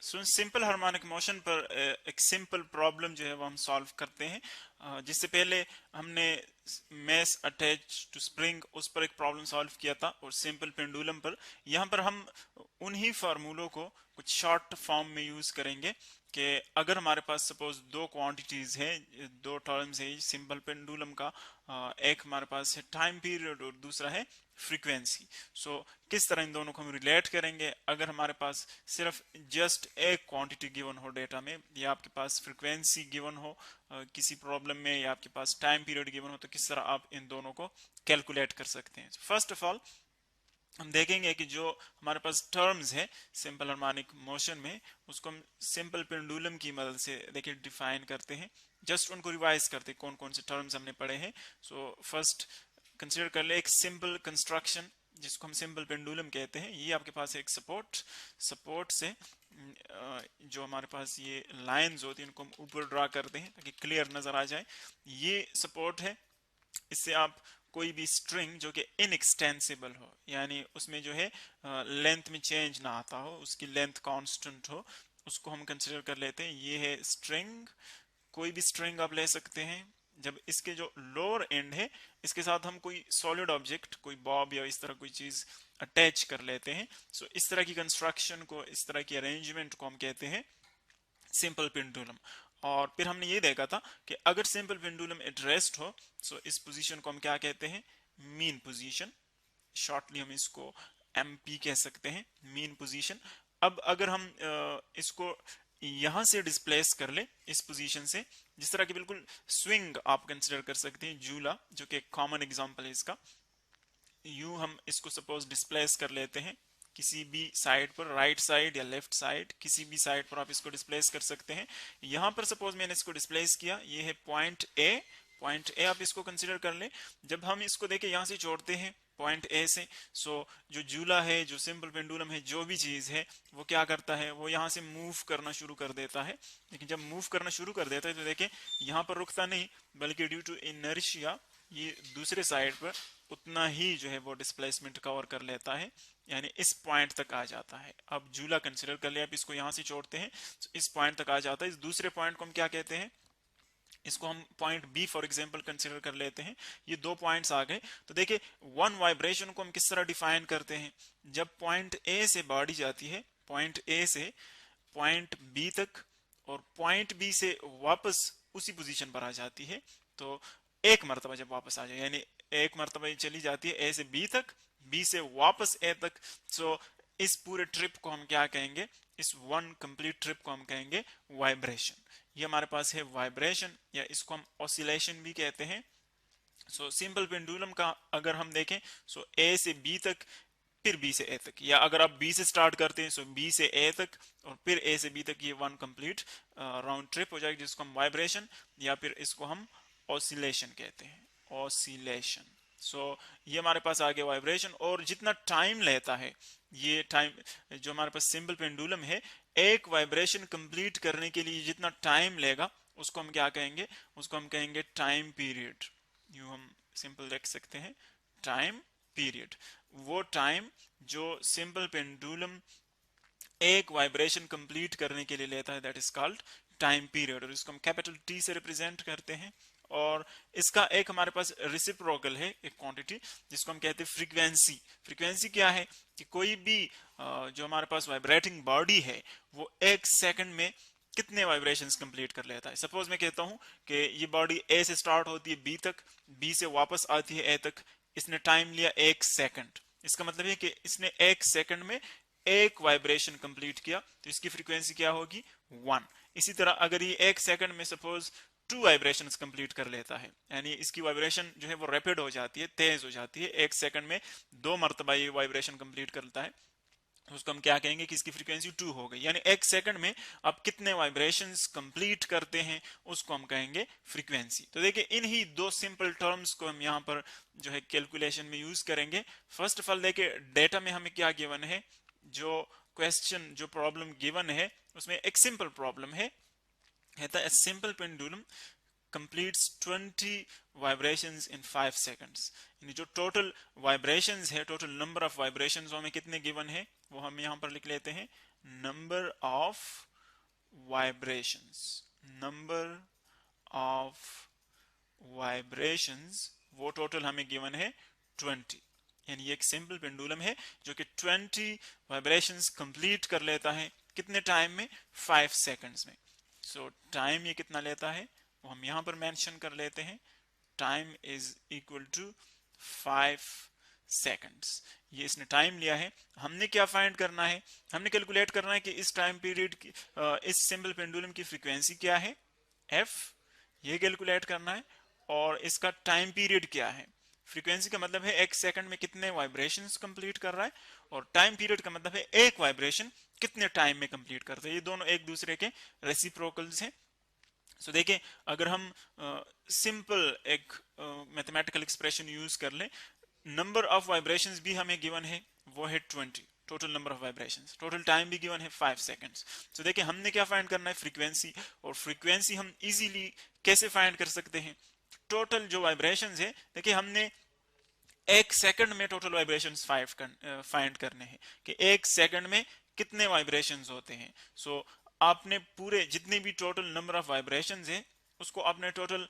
So simple harmonic motion पर एक simple problem जो है वो हम सॉल्व करते हैं। जिससे पहले हमने मैस अटैच टू स्प्रिंग उस पर एक प्रॉब्लम सॉल्व किया था, और सिंपल पेंडुलम पर यहाँ पर हम उन्हीं फार्मूलों को कुछ शॉर्ट फॉर्म में यूज करेंगे कि अगर हमारे पास सपोज दो क्वांटिटीज है, दो टर्म्स है सिंपल पेंडुलम का, एक हमारे पास है टाइम पीरियड और दूसरा है फ्रीक्वेंसी। सो किस तरह इन दोनों को हम रिलेट करेंगे अगर हमारे पास सिर्फ जस्ट एक क्वांटिटी गिवन हो डेटा में, या आपके पास फ्रीक्वेंसी गिवन हो किसी प्रॉब्लम में, या आपके पास टाइम पीरियड गिवन हो, तो किस तरह आप इन दोनों को कैलकुलेट कर सकते हैं। फर्स्ट ऑफ ऑल हम देखेंगे कि जो हमारे पास टर्म्स है सिंपल हार्मोनिक मोशन में, उसको हम सिंपल पेंडुलम की मदद से देखिए डिफाइन करते हैं। जस्ट उनको रिवाइज करते हैं कौन कौन से टर्म्स हमने पढ़े हैं। सो फर्स्ट कंसिडर कर ले एक सिंपल कंस्ट्रक्शन जिसको हम सिंपल पेंडुलम कहते हैं। ये आपके पास एक सपोर्ट सपोर्ट से जो हमारे पास ये लाइंस होती हैं उनको हम ऊपर ड्रा करते हैं ताकि क्लियर नजर आ जाए। ये सपोर्ट है, इससे आप कोई भी स्ट्रिंग जो कि इनएक्सटेंसिबल हो, यानी उसमें जो है लेंथ में चेंज ना आता हो, उसकी लेंथ कांस्टेंट हो, उसको हम कंसिडर कर लेते हैं। ये है स्ट्रिंग, कोई भी स्ट्रिंग आप ले सकते हैं। जब इसके जो लोअर एंड है इसके साथ हम कोई सॉलिड ऑब्जेक्ट, कोई बॉब या इस तरह कोई चीज अटैच कर लेते हैं, सो इस तरह की कंस्ट्रक्शन को, इस तरह की अरेंजमेंट को हम कहते हैं सिंपल पेंडुलम। और फिर हमने ये देखा था कि अगर सिंपल पेंडुलम एट रेस्ट हो, सो इस पोजीशन को हम क्या कहते हैं, मीन पोजीशन। शॉर्टली हम इसको एमपी कह सकते हैं, मीन पोजीशन। अब अगर हम इसको यहां से डिस्प्लेस कर ले इस पोजीशन से, जिस तरह की बिल्कुल स्विंग आप कंसिडर कर सकते हैं, झूला जो कि एक कॉमन एग्जांपल है इसका। यूं हम इसको सपोज डिस्प्लेस कर लेते हैं किसी भी साइड पर, राइट साइड या लेफ्ट साइड, किसी भी साइड पर आप इसको डिस्प्लेस कर सकते हैं। यहां पर सपोज मैंने इसको डिस्प्लेस किया, ये है पॉइंट ए। पॉइंट ए आप इसको कंसिडर कर ले। जब हम इसको देखें यहां से जोड़ते हैं पॉइंट ए से, सो जो झूला है, जो सिंपल पेंडुलम है, जो भी चीज है वो क्या करता है, वो यहां से मूव करना शुरू कर देता है। लेकिन जब मूव करना शुरू कर देता है तो देखें यहां पर रुकता नहीं, बल्कि ड्यू टू इनर्शिया ये दूसरे साइड पर उतना ही जो है वो डिस्प्लेसमेंट कवर कर लेता है, यानी इस पॉइंट तक आ जाता है। अब झूला कंसिडर कर लिया, अब इसको यहां से छोड़ते हैं तो इस पॉइंट तक आ जाता है। इस दूसरे पॉइंट को हम क्या कहते हैं, इसको हम point B for example consider कर लेते हैं। ये दो पॉइंट्स आ गए। तो देखिए वन वाइब्रेशन को हम किस तरह डिफाइन करते हैं, जब पॉइंट ए से बॉडी जाती है, पॉइंट ए से पॉइंट बी तक, और पॉइंट बी से वापस उसी पोजीशन पर आ जाती है, तो एक मरतबा जब वापस आ जाए, यानी एक मरतबा ये चली जाती है ए से बी तक, बी से वापस ए तक, सो इस पूरे ट्रिप को हम क्या कहेंगे, इस वन कंप्लीट ट्रिप को हम कहेंगे वाइब्रेशन। ये हमारे पास है वाइब्रेशन, या इसको हम ऑसिलेशन भी कहते हैं। सो सिंपल पेंडुलम का अगर हम देखें, सो ए से बी तक, फिर बी से ए तक, या अगर आप बी से स्टार्ट करते हैं सो बी से ए तक, और फिर ए से बी तक, ये वन कंप्लीट राउंड ट्रिप हो जाएगी जिसको हम वाइब्रेशन, या फिर इसको हम ऑसिलेशन कहते हैं, ऑसिलेशन। सो ये हमारे पास आ गया वाइब्रेशन। और जितना टाइम लेता है ये टाइम, जो हमारे पास सिंपल पेंडुलम है, एक वाइब्रेशन कंप्लीट करने के लिए जितना टाइम लेगा उसको हम क्या कहेंगे, उसको हम कहेंगे टाइम पीरियड। यूं हम सिंपल देख सकते हैं टाइम पीरियड, वो टाइम जो सिंपल पेंडुलम एक वाइब्रेशन कंप्लीट करने के लिए लेता है, that is called time period, और इसको हम कैपिटल टी से रिप्रेजेंट करते हैं। और इसका एक हमारे पास रिसिप्रोकल है, एक क्वांटिटी जिसको हम कहते हैं फ्रीक्वेंसी। फ्रीक्वेंसी क्या है कि कोई भी जो हमारे पास वाइब्रेटिंग बॉडी है वो एक सेकंड में कितने वाइब्रेशंस कंप्लीट कर लेता है। सपोज मैं कहता हूं कि ये बॉडी ए से स्टार्ट होती है बी तक, बी से वापस आती है ए तक, इसने टाइम लिया एक सेकंड। इसका मतलब है कि इसने एक सेकंड में एक वाइब्रेशन कंप्लीट किया, तो इसकी फ्रीक्वेंसी क्या होगी, वन। इसी तरह अगर ये एक सेकंड में सपोज टू वाइब्रेशन कंप्लीट कर लेता है, यानी इसकी वाइब्रेशन जो है वो रैपिड हो जाती है, तेज हो जाती है, एक सेकंड में दो मरतबा ये वाइब्रेशन कंप्लीट करता है, तो उसको हम क्या कहेंगे कि इसकी फ्रीक्वेंसी टू हो गई। यानी एक सेकंड में आप कितने वाइब्रेशंस कंप्लीट करते हैं उसको हम कहेंगे फ्रीक्वेंसी। तो देखिए इन ही दो सिंपल टर्म्स को हम यहाँ पर जो है कैलकुलेशन में यूज करेंगे। फर्स्ट ऑफ ऑल देखिए डेटा में हमें क्या गिवन है, जो क्वेश्चन, जो प्रॉब्लम गिवन है उसमें एक सिंपल प्रॉब्लम है, कहता है simple pendulum completes 20 vibrations in 5 seconds। यानी जो टोटल वाइब्रेशंस है, टोटल नंबर ऑफ वाइब्रेशंस वो हमें कितने गिवन है, वो हम यहां पर लिख लेते हैं number of vibrations. Number of vibrations वो टोटल हमें गिवन है 20। यानी ये एक सिंपल पेंडुलम है जो कि 20 वाइब्रेशंस कंप्लीट कर लेता है कितने टाइम में, 5 सेकंड्स में। सो टाइम ये कितना लेता है वो हम यहां पर मेंशन कर लेते हैं, time is equal to 5 seconds. ये इसने टाइम लिया है। हमने क्या फाइंड करना है, हमने कैलकुलेट करना है कि इस टाइम पीरियड की इस सिंपल पेंडुलम की फ्रीक्वेंसी क्या है, एफ, ये कैलकुलेट करना है। और इसका टाइम पीरियड क्या है, फ्रीक्वेंसी का मतलब है एक सेकंड में कितने वाइब्रेशंस कंप्लीट कर रहा है, और टाइम पीरियड का मतलब है एक वाइब्रेशन कितने टाइम में कंप्लीट करता है। ये दोनों एक दूसरे के रेसिप्रोकल्स हैं। सो देखें, अगर हम सिंपल एक मैथमेटिकल एक्सप्रेशन यूज कर लें, नंबर ऑफ वाइब्रेशंस भी हमें गिवन है, वो है 20, total number of vibrations, total time भी गिवन है 5 सेकंड्स। तो देखिए हमने क्या फाइंड करना है, फ्रीक्वेंसी। और फ्रीक्वेंसी हम इजीली कैसे फाइंड कर सकते हैं, टोटल जो वाइब्रेशंस है, देखिए हमने एक सेकंड में टोटल वाइब्रेशंस फाइंड करने हैं कि एक सेकंड में कितने वाइब्रेशंस होते हैं। सो आपने पूरे जितने भी टोटल नंबर ऑफ वाइब्रेशंस है उसको आपने टोटल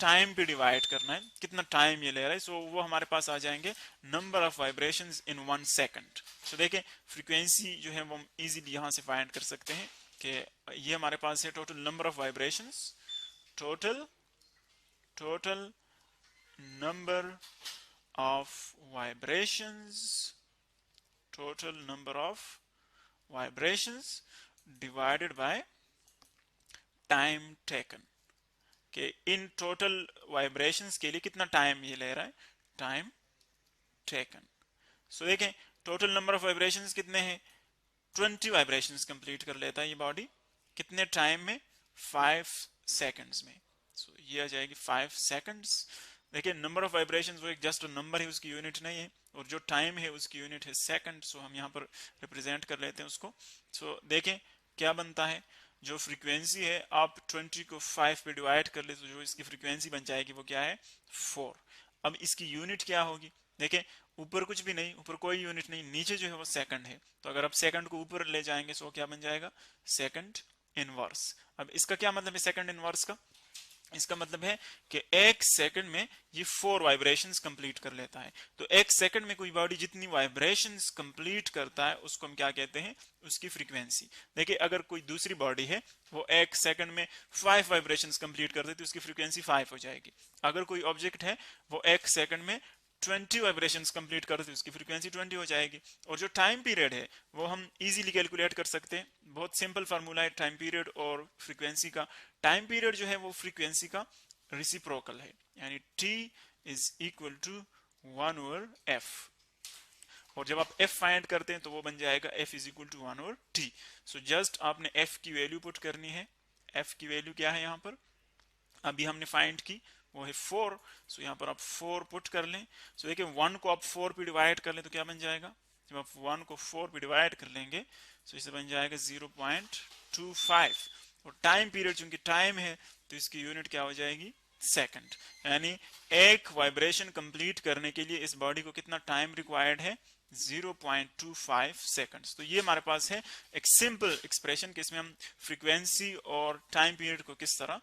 टाइम पे डिवाइड करना है, कितना टाइम ये ले रहा है। सो वो हमारे पास आ जाएंगे number of vibrations in 1 second. So देखें फ्रीक्वेंसी जो है वो हम इजीली यहां से फाइंड कर सकते हैं कि ये हमारे पास है total number of vibrations, total number of vibrations, total number of vibrations divided by time taken, कि इन टोटल वाइब्रेशंस के लिए कितना टाइम ये ले रहा है, टाइम टेकन। सो देखें टोटल नंबर ऑफ वाइब्रेशंस कितने हैं, 20 वाइब्रेशंस कंप्लीट कर लेता है ये बॉडी कितने टाइम में, 5 सेकंड्स में। सो ये आ जाएगी 5 सेकंड्स। देखिए नंबर ऑफ वाइब्रेशंस वो एक जस्ट नंबर है, उसकी यूनिट नहीं है, और जो टाइम है उसकी यूनिट है सेकंड। सो हम यहाँ पर रिप्रेजेंट कर लेते हैं उसको। सो देखें क्या बनता है, जो फ्रीक्वेंसी है आप 20 को 5 पे डिवाइड कर ले तो जो इसकी फ्रीक्वेंसी बन जाएगी वो क्या है, 4। अब इसकी यूनिट क्या होगी, देखें ऊपर कुछ भी नहीं, ऊपर कोई यूनिट नहीं, नीचे जो है वो सेकंड है। तो अगर आप सेकंड को ऊपर ले जाएंगे तो क्या बन जाएगा, सेकंड इनवर्स। अब इसका क्या मतलब है सेकंड इनवर्स का, इसका मतलब है कि एक सेकंड में ये 4 वाइब्रेशंस कंप्लीट कर लेता है। तो एक सेकंड में कोई बॉडी जितनी वाइब्रेशंस कंप्लीट करता है उसको हम क्या कहते हैं, उसकी फ्रीक्वेंसी। देखिए अगर कोई दूसरी बॉडी है वो एक सेकंड में 5 वाइब्रेशंस कंप्लीट करते तो उसकी फ्रीक्वेंसी 5 हो जाएगी। अगर कोई ऑब्जेक्ट है वो एक सेकंड में 20 वाइब्रेशंस कंप्लीट करते उसकी फ्रीक्वेंसी 20 हो जाएगी। और जो टाइम पीरियड है वो हम इजीली कैलकुलेट कर सकते हैं, बहुत सिंपल फार्मूला है टाइम पीरियड और फ्रीक्वेंसी का। टाइम पीरियड जो है वो फ्रीक्वेंसी का रेसिप्रोकल है, यानी t is equal to 1/f। और जब आप f फाइंड करते हैं तो वो बन जाएगा f is equal to 1/t। So just आपने f की वैल्यू पुट करनी है। f की वैल्यू क्या है यहाँ पर, अभी हमने फाइंड की वो है 4। सो यहाँ पर आप 4 पुट कर लें। सो देखिए 1 को आप 4 पे डिवाइड कर लें तो क्या बन जाएगा, जब आप 1 को 4 पे डिवाइड कर लेंगे तो इसे बन जाएगा 0.25। और टाइम पीरियड चूंकि टाइम है तो इसकी यूनिट क्या हो जाएगी, सेकंड। यानी एक वाइब्रेशन कंप्लीट करने के लिए इस बॉडी को कितना टाइम रिक्वायर्ड है, 0.25 सेकंड्स। तो ये हमारे पास है एक सिंपल एक्सप्रेशन कि इसमें हम फ्रीक्वेंसी और टाइम पीरियड को किस तरह